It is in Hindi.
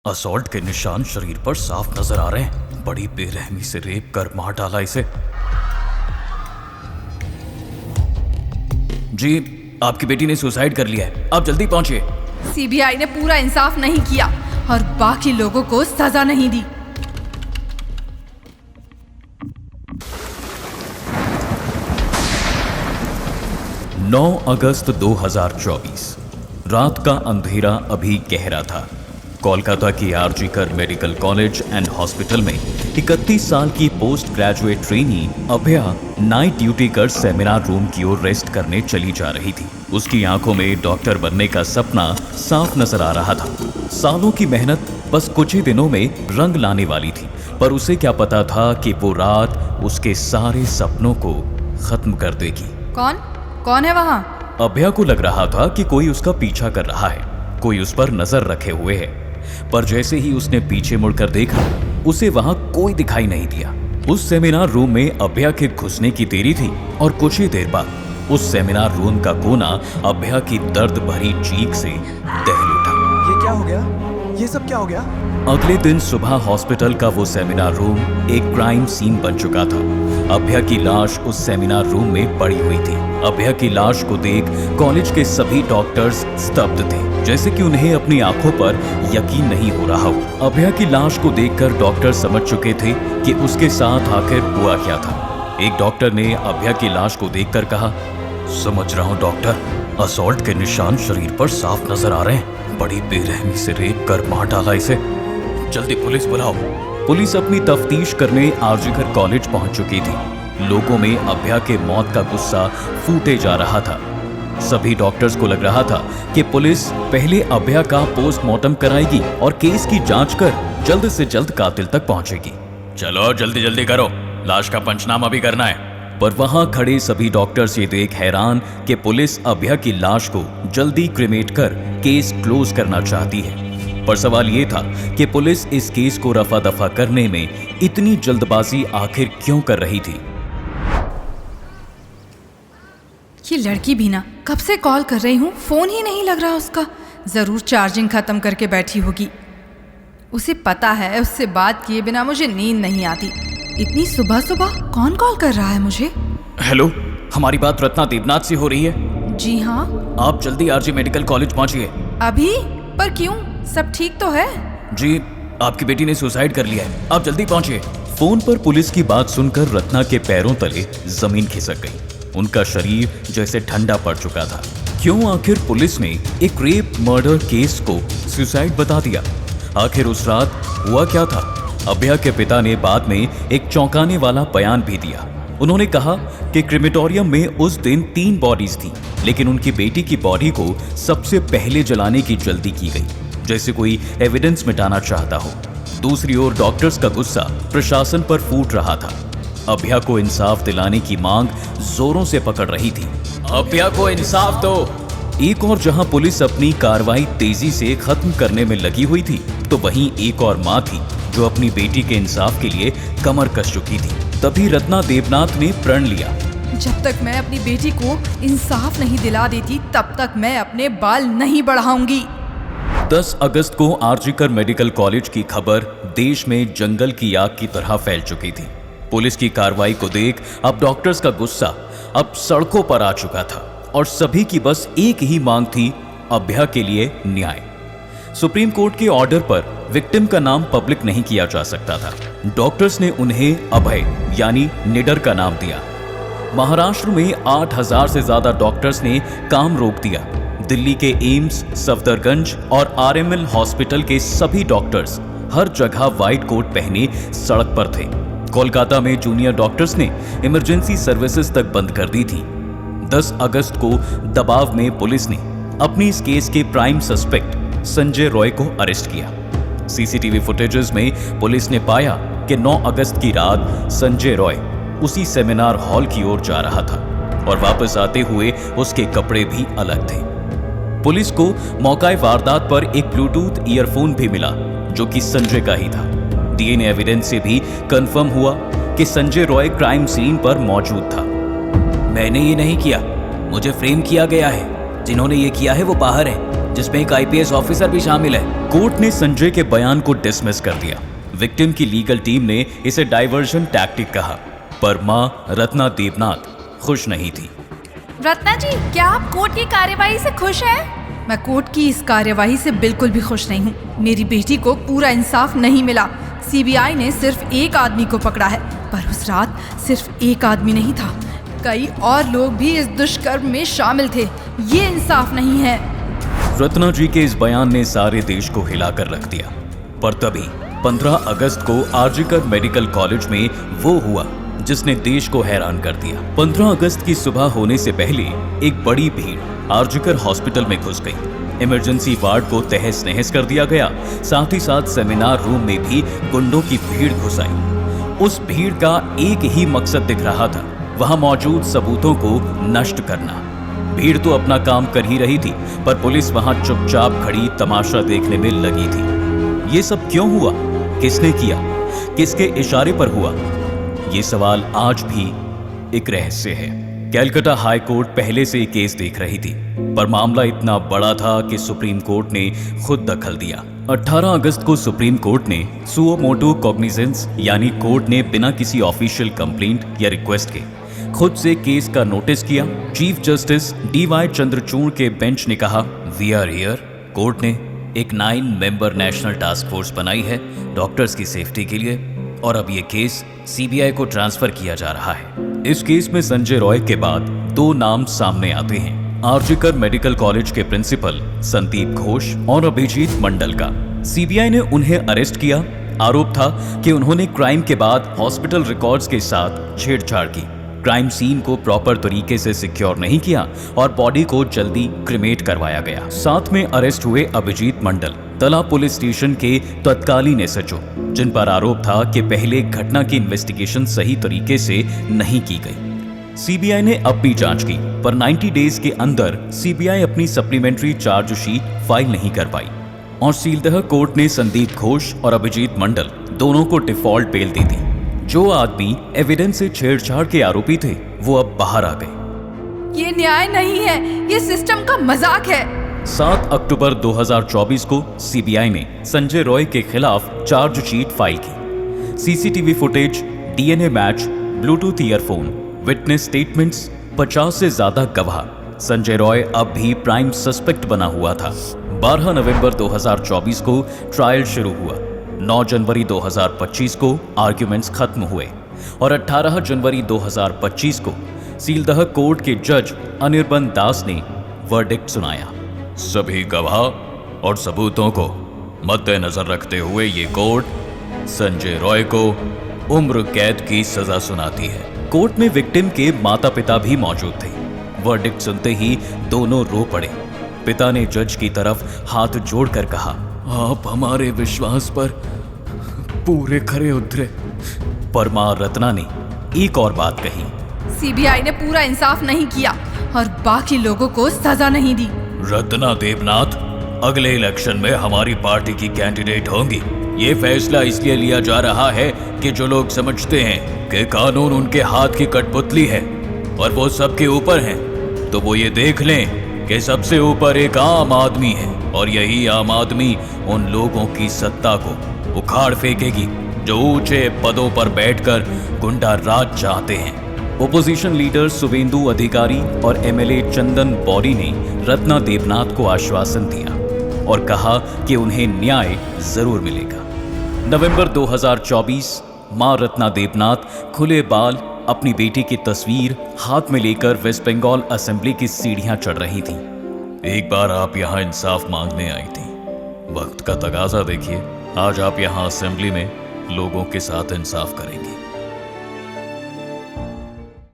असॉल्ट के निशान शरीर पर साफ नजर आ रहे हैं। बड़ी बेरहमी से रेप कर मार डाला इसे। जी, आपकी बेटी ने सुसाइड कर लिया है, आप जल्दी पहुंचिए। सीबीआई ने पूरा इंसाफ नहीं किया और बाकी लोगों को सजा नहीं दी। नौ अगस्त 2024 रात का अंधेरा अभी गहरा था। कोलकाता की RG Kar medical college and hospital में 31 साल की पोस्ट ग्रेजुएट ट्रेनी अभया नाइट ड्यूटी कर सेमिनार रूम की ओर रेस्ट करने चली जा रही थी। उसकी आंखों में डॉक्टर बनने का सपना साफ नजर आ रहा था। सालों की मेहनत बस कुछ ही दिनों में रंग लाने वाली थी, पर उसे क्या पता था कि वो रात उसके सारे सपनों को खत्म कर देगी। कौन है वहाँ? अभया को लग रहा था कि कोई उसका पीछा कर रहा है, कोई उस पर नजर रखे हुए है। पर जैसे ही उसने पीछे मुड़कर देखा, उसे वहां कोई दिखाई नहीं दिया। उस सेमिनार रूम में अभया के घुसने की देरी थी और कुछ ही देर बाद उस सेमिनार रूम का कोना अभया की दर्द भरी चीख से दहल उठा। ये क्या हो गया? ये सब क्या हो गया? अगले दिन सुबह हॉस्पिटल का वो सेमिनार रूम एक क्राइम सीन बन चुका था। अभया की लाश उस सेमिनार रूम में पड़ी हुई थी। अभया की लाश को देख कॉलेज के सभी डॉक्टर्स स्तब्ध थे, जैसे कि उन्हें अपनी आंखों पर यकीन नहीं हो रहा हो। अभया की लाश को देखकर डॉक्टर समझ चुके थे कि उसके साथ आखिर हुआ क्या था। एक डॉक्टर ने अभया की लाश को देखकर कहा, समझ रहा हूँ डॉक्टर, असॉल्ट के निशान शरीर पर साफ नजर आ रहे हैं। बड़ी बेरहमी से रेप कर मार डाला इसे। जल्दी पुलिस बुलाओ। पुलिस अपनी तफ्तीश करने आरजीकर कॉलेज पहुंच चुकी थी। लोगों में अभया के मौत का गुस्सा फूटे जा रहा था। सभी डॉक्टर्स को लग रहा था कि पुलिस पहले अभया का पोस्टमार्टम कराएगी और केस की जांच कर जल्द से जल्द कातिल तक पहुंचेगी। चलो जल्दी जल्दी करो, लाश का पंचनामा भी करना है। पर वहां खड़े सभी डॉक्टर्स ये देख हैरान कि पुलिस अभया की लाश को जल्दी क्रिमेट कर केस क्लोज करना चाहती है। पर सवाल ये था कि पुलिस इस केस को रफा दफा करने में इतनी जल्दबाजी आखिर क्यों कर रही थी। ये लड़की भी ना, कब से कॉल कर रही हूँ, फोन ही नहीं लग रहा उसका। जरूर चार्जिंग खत्म करके बैठी होगी। उसे पता है उससे बात किए बिना मुझे नींद नहीं आती। इतनी सुबह सुबह कौन कॉल कर रहा है मुझे? हेलो, हमारी बात रत्ना देवनाथ से हो रही है? जी हाँ। आप जल्दी आरजी मेडिकल कॉलेज पहुंचिए। अभी? पर क्यों? सब ठीक तो है? जी, आपकी बेटी ने सुसाइड कर लिया है, आप जल्दी पहुंचिए। फोन पर पुलिस की बात सुनकर रत्ना के पैरों तले जमीन खिसक गई। उनका शरीर जैसे ठंडा पड़ चुका था। क्यों आखिर पुलिस ने एक रेप मर्डर केस को सुसाइड बता दिया? आखिर उस रात हुआ क्या था? अभया के पिता ने बाद में एक चौंकाने वाला बयान भी दिया। उन्होंने कहा कि क्रिमेटोरियम में उस दिन 3 बॉडीज थी, लेकिन उनकी बेटी की बॉडी को सबसे पहले जलाने की जल्दी की गई, जैसे कोई एविडेंस मिटाना चाहता हो। दूसरी ओर डॉक्टर्स का गुस्सा प्रशासन पर फूट रहा था। अभया को इंसाफ दिलाने की मांग जोरों से पकड़ रही थी। अभया को इंसाफ दो। एक और जहां पुलिस अपनी कार्रवाई तेजी से खत्म करने में लगी हुई थी, तो वहीं एक और मां थी जो अपनी बेटी के इंसाफ के लिए कमर कस चुकी थी। तभी रत्ना देवनाथ ने प्रण लिया, जब तक मैं अपनी बेटी को इंसाफ नहीं दिला देती, तब तक मैं अपने बाल नहीं बढ़ाऊंगी। 10 अगस्त को आरजीकर मेडिकल कॉलेज की खबर देश में जंगल की आग की तरह फैल चुकी थी। पुलिस की कार्रवाई को देख अब डॉक्टर्स का गुस्सा अब सड़कों पर आ चुका था और सभी की बस एक ही मांग थी, अभया के लिए न्याय। सुप्रीम कोर्ट के ऑर्डर पर विक्टिम का नाम पब्लिक नहीं किया जा सकता था। डॉक्टर्स ने उन्हें अभय यानी निडर का नाम दिया। महाराष्ट्र में 8000 से ज्यादा डॉक्टर्स ने काम रोक दिया। दिल्ली के एम्स, सफदरगंज और आरएमएल हॉस्पिटल के सभी डॉक्टर्स हर जगह व्हाइट कोट पहने सड़क पर थे। कोलकाता में जूनियर डॉक्टर्स ने इमरजेंसी सर्विसेज तक बंद कर दी थी। 10 अगस्त को दबाव में पुलिस ने अपनी इस केस के प्राइम सस्पेक्ट संजय रॉय को अरेस्ट किया। सीसीटीवी फुटेजेस में पुलिस ने पाया कि 9 अगस्त की रात संजय रॉय उसी सेमिनार हॉल की ओर जा रहा था और वापस आते हुए उसके कपड़े भी अलग थे। पुलिस को मौका वारदात पर एक ब्लूटूथ ईयरफोन भी मिला, जो कि संजय का ही था। डीएनए एविडेंस से भी कंफर्म हुआ कि संजय रॉय क्राइम सीन पर मौजूद था। मैंने ये नहीं किया, मुझे फ्रेम किया गया है। जिन्होंने ये किया है वो बाहर है। जिसमें एक आईपीएस ऑफिसर भी शामिल है। कोर्ट ने संजय के बयान को डिसमिस कर दिया। विक्टिम की लीगल टीम ने इसे डाइवर्जन टैक्टिक कहा, पर मां रत्ना देवनाथ खुश नहीं थी। रत्ना जी, क्या आप कोर्ट की कार्यवाही से खुश हैं? मैं कोर्ट की इस कार्यवाही से बिल्कुल भी खुश नहीं हूँ। मेरी बेटी को पूरा इंसाफ नहीं मिला। सीबीआई ने सिर्फ एक आदमी को पकड़ा है, पर उस रात सिर्फ एक आदमी नहीं था, कई और लोग भी इस दुष्कर्म में शामिल थे। ये इंसाफ नहीं है। रत्ना जी के इस बयान ने सारे देश को हिलाकर रख दिया। पर तभी 15 अगस्त को आरजीकर मेडिकल कॉलेज में वो हुआ जिसने देश को हैरान कर दिया। 15 अगस्त की सुबह होने से पहले एक बड़ी भीड़ आरजीकर हॉस्पिटल में घुस गई। इमरजेंसी वार्ड को तहस नहस कर दिया गया। साथ ही साथ सेमिनार रूम में भी गुंडों की भीड़ घुस आई। उस भीड़ का एक ही मकसद दिख रहा था, वहां मौजूद सबूतों को नष्ट करना। भीड़ तो अपना काम कर ही रही थी, पर पुलिस वहां चुपचाप खड़ी तमाशा देखने में लगी थी। ये सब क्यों हुआ? किसने किया? किसके इशारे पर हुआ? ये सवाल आज भी एक रहस्य है। कैलकाटा हाई कोर्ट पहले से केस देख रही थी, पर मामला इतना बड़ा था कि सुप्रीम कोर्ट ने खुद दखल दिया। 18 अगस्त को सुप्रीम कोर्ट ने सुओ मोटो कॉग्निजेंस यानी कोर्ट ने बिना किसी ऑफिशियल कंप्लेंट या रिक्वेस्ट के खुद से केस का नोटिस किया। चीफ जस्टिस DY चंद्रचूड़ के बेंच ने कहा, वी आर हियर। कोर्ट ने एक 9 मेंबर नेशनल टास्क फोर्स बनाई है डॉक्टर्स की सेफ्टी के लिए, और अब ये केस सीबीआई को ट्रांसफर किया जा रहा है। इस केस में संजय रॉय के बाद 2 नाम सामने आते हैं, आरजीकर मेडिकल कॉलेज के प्रिंसिपल संदीप घोष और अभिजीत मंडल का। सीबीआई ने उन्हें अरेस्ट किया। आरोप था कि उन्होंने क्राइम के बाद हॉस्पिटल रिकॉर्ड्स के साथ छेड़छाड़ की, क्राइम सीन को प्रॉपर तरीके से सिक्योर नहीं किया और बॉडी को जल्दी क्रिमेट करवाया गया। साथ में अरेस्ट हुए अभिजीत मंडल तला पुलिस स्टेशन के तत्कालीन एसएचओ, जिन पर आरोप था कि पहले घटना की इन्वेस्टिगेशन सही तरीके से नहीं की गई। सीबीआई ने अब भी जांच की, पर 90 डेज के अंदर सीबीआई अपनी सप्लीमेंट्री चार्जशीट फाइल नहीं कर पाई और सीलदह कोर्ट ने संदीप घोष और अभिजीत मंडल दोनों को डिफॉल्ट बेल दे दी। जो आदमी एविडेंस से छेड़छाड़ के आरोपी थे, वो अब बाहर आ गए। ये न्याय नहीं है, ये सिस्टम का मजाक है। 7 अक्टूबर 2024 को सीबीआई ने संजय रॉय के खिलाफ चार्जशीट फाइल की। CCTV footage, DNA match, Bluetooth earphone, witness statements, 50 से ज्यादा गवाह। संजय रॉय अब भी प्राइम सस्पेक्ट बना हुआ था। 12 नवंबर 2024 को ट्रायल शुरू हुआ। 9 जनवरी 2025 को आर्ग्यूमेंट्स खत्म हुए और 18 जनवरी 2025 को सीलदह कोर्ट के जज अनिर्बन दास ने वर्डिक्ट सुनाया। सभी गवाह और सबूतों को मद्देनजर रखते हुए ये कोर्ट संजय रॉय को उम्र कैद की सजा सुनाती है। कोर्ट में विक्टिम के माता पिता भी मौजूद थे। वर्डिक्ट सुनते ही दोनों रो पड़े। पिता ने जज की तरफ हाथ जोड़कर कहा, आप हमारे विश्वास पर पूरे खरे उतरे। पर मां रत्ना ने एक और बात कही, सीबीआई ने पूरा इंसाफ नहीं किया और बाकी लोगों को सजा नहीं दी। रत्ना देवनाथ अगले इलेक्शन में हमारी पार्टी की कैंडिडेट होंगी। ये फैसला इसलिए लिया जा रहा है कि जो लोग समझते हैं कि कानून उनके हाथ की कठपुतली है और वो सबके ऊपर है, तो वो ये देख लें कि सबसे ऊपर एक आम आदमी है और यही आम आदमी उन लोगों की सत्ता को उखाड़ फेंकेगी जो ऊंचे पदों पर बैठकर गुंडा राज चाहते हैं। ओपोजिशन लीडर शुभेंदु अधिकारी और एमएलए चंदन बौरी ने रत्ना देवनाथ को आश्वासन दिया और कहा कि उन्हें न्याय जरूर मिलेगा। नवंबर 2024 मां रत्ना देवनाथ खुले बाल अपनी बेटी की तस्वीर हाथ में लेकर वेस्ट बंगाल असेंबली की सीढ़ियां चढ़ रही थी। एक बार आप यहाँ इंसाफ मांगने आई थी। वक्त का तगाजा देखिए, आज आप यहाँ असेंबली में लोगों के साथ इंसाफ करेंगी।